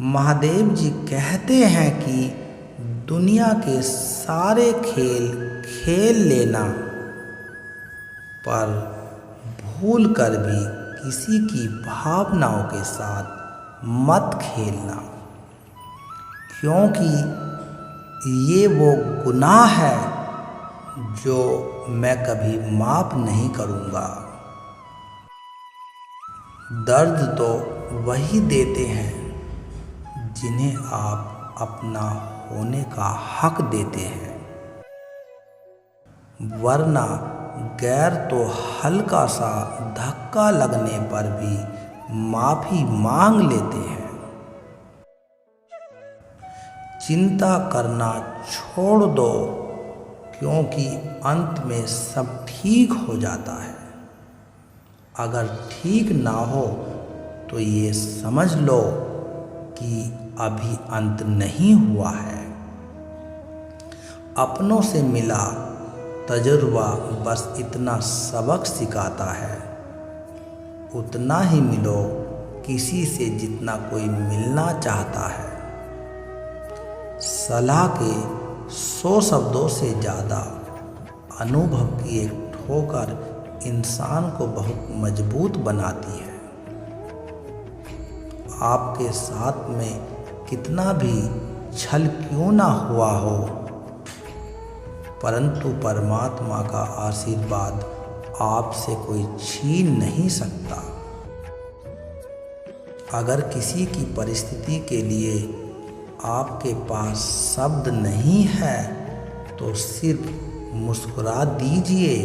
महादेव जी कहते हैं कि दुनिया के सारे खेल खेल लेना, पर भूल कर भी किसी की भावनाओं के साथ मत खेलना, क्योंकि ये वो गुनाह है जो मैं कभी माफ़ नहीं करूँगा। दर्द तो वही देते हैं जिन्हें आप अपना होने का हक देते हैं, वरना गैर तो हल्का सा धक्का लगने पर भी माफ़ी मांग लेते हैं। चिंता करना छोड़ दो, क्योंकि अंत में सब ठीक हो जाता है। अगर ठीक ना हो तो ये समझ लो कि अभी अंत नहीं हुआ है। अपनों से मिला तजुर्बा बस इतना सबक सिखाता है, उतना ही मिलो किसी से जितना कोई मिलना चाहता है। सलाह के 100 शब्दों से ज़्यादा अनुभव की एक ठोकर इंसान को बहुत मजबूत बनाती है। आपके साथ में कितना भी छल क्यों ना हुआ हो, परंतु परमात्मा का आशीर्वाद आपसे कोई छीन नहीं सकता। अगर किसी की परिस्थिति के लिए आपके पास शब्द नहीं है तो सिर्फ मुस्कुरा दीजिए।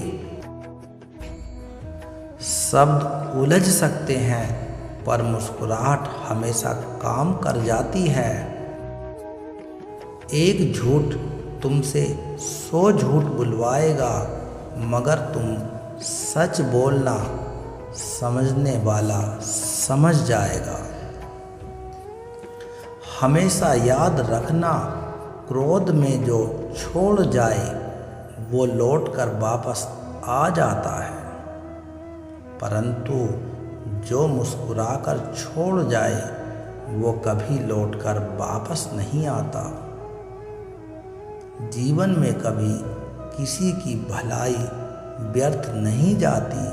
शब्द उलझ सकते हैं, पर मुस्कुराहट हमेशा काम कर जाती है। एक झूठ तुमसे 100 झूठ बुलवाएगा, मगर तुम सच बोलना, समझने वाला समझ जाएगा। हमेशा याद रखना, क्रोध में जो छोड़ जाए वो लौट कर वापस आ जाता है, परंतु जो मुस्कुराकर छोड़ जाए वो कभी लौटकर वापस नहीं आता। जीवन में कभी किसी की भलाई व्यर्थ नहीं जाती,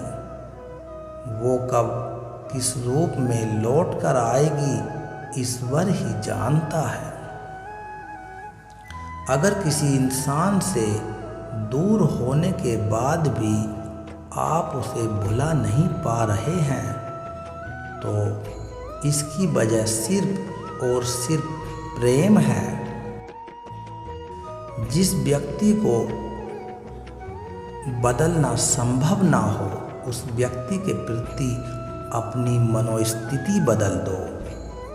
वो कब किस रूप में लौट कर आएगी ईश्वर ही जानता है। अगर किसी इंसान से दूर होने के बाद भी आप उसे भुला नहीं पा रहे हैं, तो इसकी वजह सिर्फ और सिर्फ प्रेम है। जिस व्यक्ति को बदलना संभव ना हो, उस व्यक्ति के प्रति अपनी मनोस्थिति बदल दो।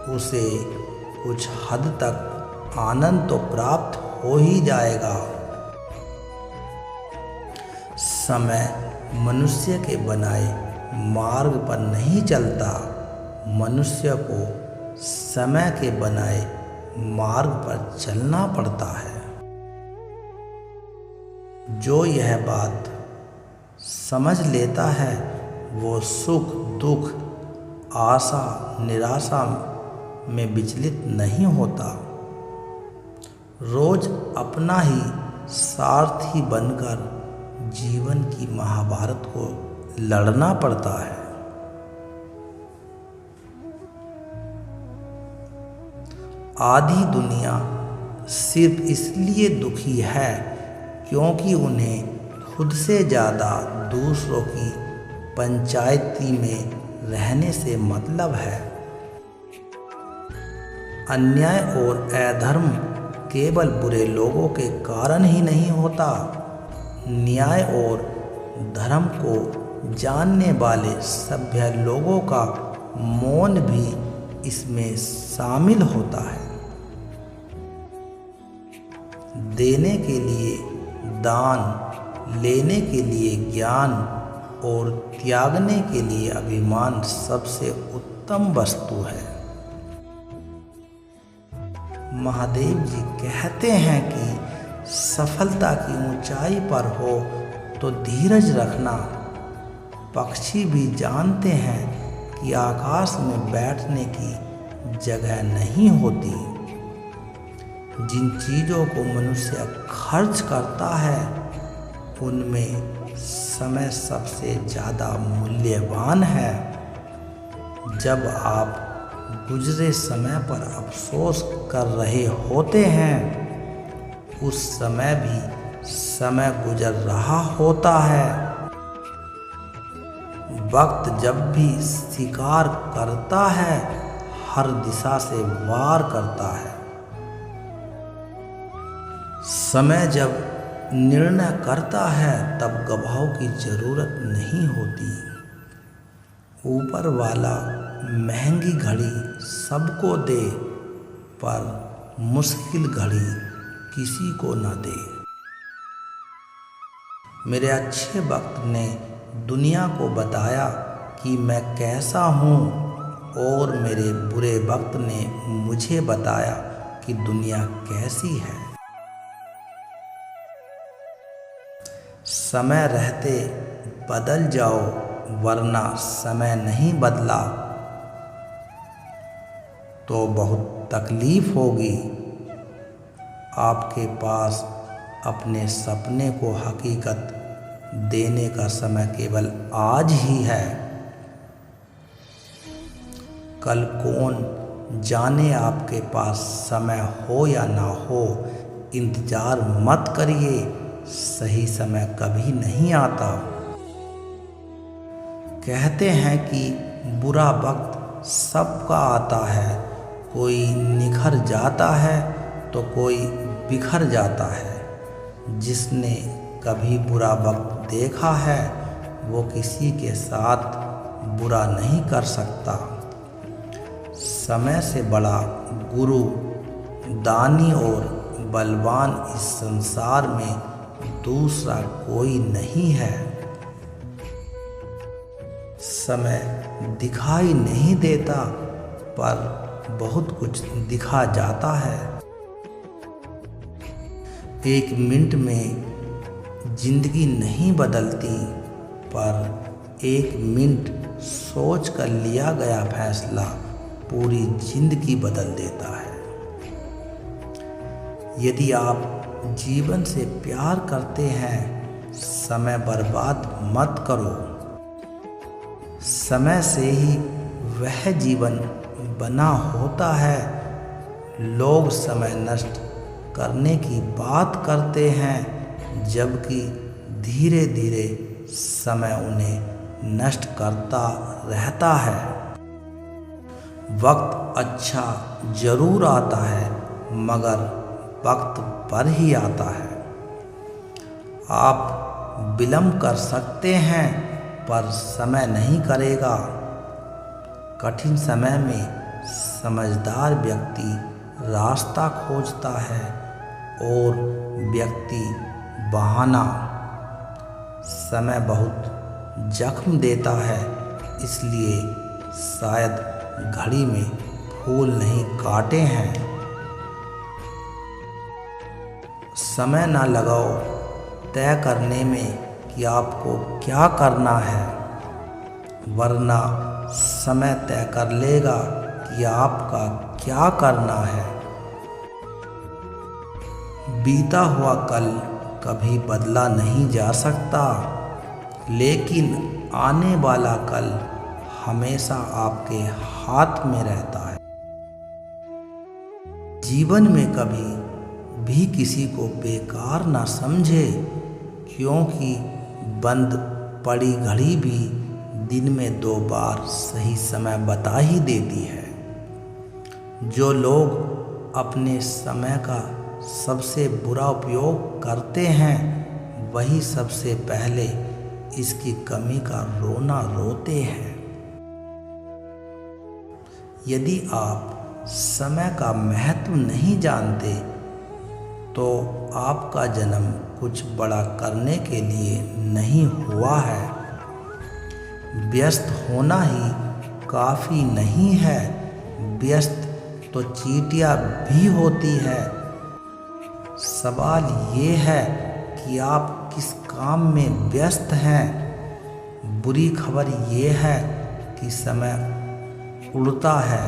उसे कुछ हद तक आनंद तो प्राप्त हो ही जाएगा। समय मनुष्य के बनाए मार्ग पर नहीं चलता, मनुष्य को समय के बनाए मार्ग पर चलना पड़ता है। जो यह बात समझ लेता है वो सुख दुख, आशा निराशा में विचलित नहीं होता। रोज अपना ही सारथी बनकर जीवन की महाभारत को लड़ना पड़ता है। आधी दुनिया सिर्फ इसलिए दुखी है क्योंकि उन्हें खुद से ज़्यादा दूसरों की पंचायती में रहने से मतलब है। अन्याय और अधर्म केवल बुरे लोगों के कारण ही नहीं होता, न्याय और धर्म को जानने वाले सभ्य लोगों का मौन भी इसमें शामिल होता है। देने के लिए दान, लेने के लिए ज्ञान और त्यागने के लिए अभिमान सबसे उत्तम वस्तु है। महादेव जी कहते हैं कि सफलता की ऊंचाई पर हो तो धीरज रखना। पक्षी भी जानते हैं कि आकाश में बैठने की जगह नहीं होती। जिन चीज़ों को मनुष्य खर्च करता है उनमें समय सबसे ज़्यादा मूल्यवान है। जब आप गुजरे समय पर अफसोस कर रहे होते हैं उस समय भी समय गुजर रहा होता है। वक्त जब भी शिकार करता है हर दिशा से वार करता है। समय जब निर्णय करता है तब गवाहों की जरूरत नहीं होती। ऊपर वाला महंगी घड़ी सबको दे पर मुश्किल घड़ी किसी को न दे। मेरे अच्छे वक्त ने दुनिया को बताया कि मैं कैसा हूँ और मेरे बुरे वक्त ने मुझे बताया कि दुनिया कैसी है। समय रहते बदल जाओ वरना समय नहीं बदला तो बहुत तकलीफ होगी। आपके पास अपने सपने को हकीकत देने का समय केवल आज ही है। कल कौन जाने आपके पास समय हो या ना हो। इंतजार मत करिए, सही समय कभी नहीं आता। कहते हैं कि बुरा वक्त सबका आता है, कोई निखर जाता है तो कोई बिखर जाता है। जिसने कभी बुरा वक्त देखा है वो किसी के साथ बुरा नहीं कर सकता। समय से बड़ा गुरु, दानी और बलवान इस संसार में दूसरा कोई नहीं है। समय दिखाई नहीं देता पर बहुत कुछ दिखा जाता है। एक मिनट में जिंदगी नहीं बदलती पर एक मिनट सोच कर लिया गया फैसला पूरी जिंदगी बदल देता है। यदि आप जीवन से प्यार करते हैं समय बर्बाद मत करो। समय से ही वह जीवन बना होता है। लोग समय नष्ट करने की बात करते हैं जबकि धीरे धीरे समय उन्हें नष्ट करता रहता है। वक्त अच्छा जरूर आता है मगर वक्त पर ही आता है। आप विलंब कर सकते हैं पर समय नहीं करेगा। कठिन समय में समझदार व्यक्ति रास्ता खोजता है और व्यक्ति बहाना। समय बहुत जख्म देता है इसलिए शायद घड़ी में फूल नहीं काटे हैं। समय ना लगाओ तय करने में कि आपको क्या करना है वरना समय तय कर लेगा कि आपका क्या करना है। बीता हुआ कल कभी बदला नहीं जा सकता लेकिन आने वाला कल हमेशा आपके हाथ में रहता है। जीवन में कभी भी किसी को बेकार ना समझे क्योंकि बंद पड़ी घड़ी भी दिन में 2 बार सही समय बता ही देती है। जो लोग अपने समय का सबसे बुरा उपयोग करते हैं वही सबसे पहले इसकी कमी का रोना रोते हैं। यदि आप समय का महत्व नहीं जानते तो आपका जन्म कुछ बड़ा करने के लिए नहीं हुआ है। व्यस्त होना ही काफ़ी नहीं है, व्यस्त तो चींटियां भी होती है। सवाल ये है कि आप किस काम में व्यस्त हैं। बुरी खबर ये है कि समय उड़ता है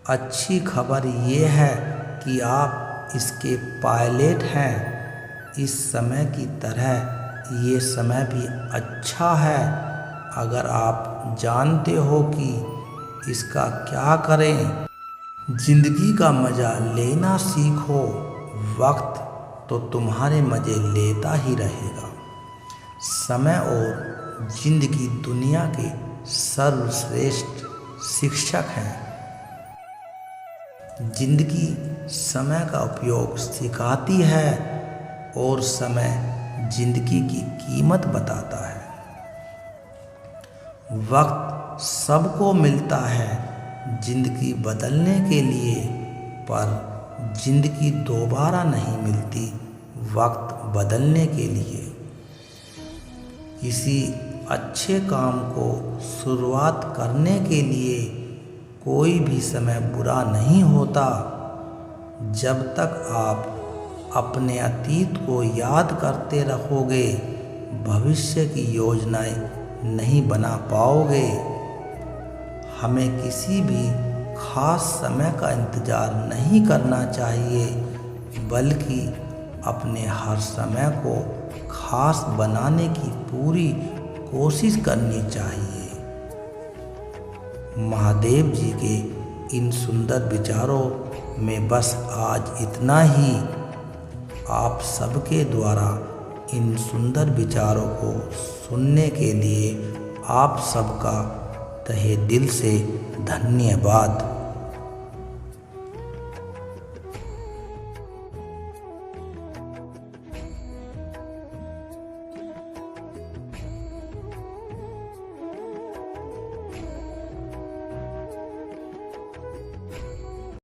अच्छी खबर ये है कि आप इसके पायलट हैं। इस समय की तरह ये समय भी अच्छा है। अगर आप जानते हो कि इसका क्या करें, जिंदगी का मज़ा लेना सीखो। वक्त तो तुम्हारे मज़े लेता ही रहेगा। समय और जिंदगी दुनिया के सर्वश्रेष्ठ शिक्षक हैं। जिंदगी समय का उपयोग सिखाती है और समय जिंदगी की कीमत बताता है। वक्त सबको मिलता है जिंदगी बदलने के लिए, पर जिंदगी दोबारा नहीं मिलती वक्त बदलने के लिए। किसी अच्छे काम को शुरुआत करने के लिए कोई भी समय बुरा नहीं होता। जब तक आप अपने अतीत को याद करते रहोगे, भविष्य की योजनाएं नहीं बना पाओगे। हमें किसी भी खास समय का इंतज़ार नहीं करना चाहिए, बल्कि अपने हर समय को खास बनाने की पूरी कोशिश करनी चाहिए। महादेव जी के इन सुंदर विचारों में बस आज इतना ही। आप सबके द्वारा इन सुंदर विचारों को सुनने के लिए आप सबका तहे दिल से धन्यवाद।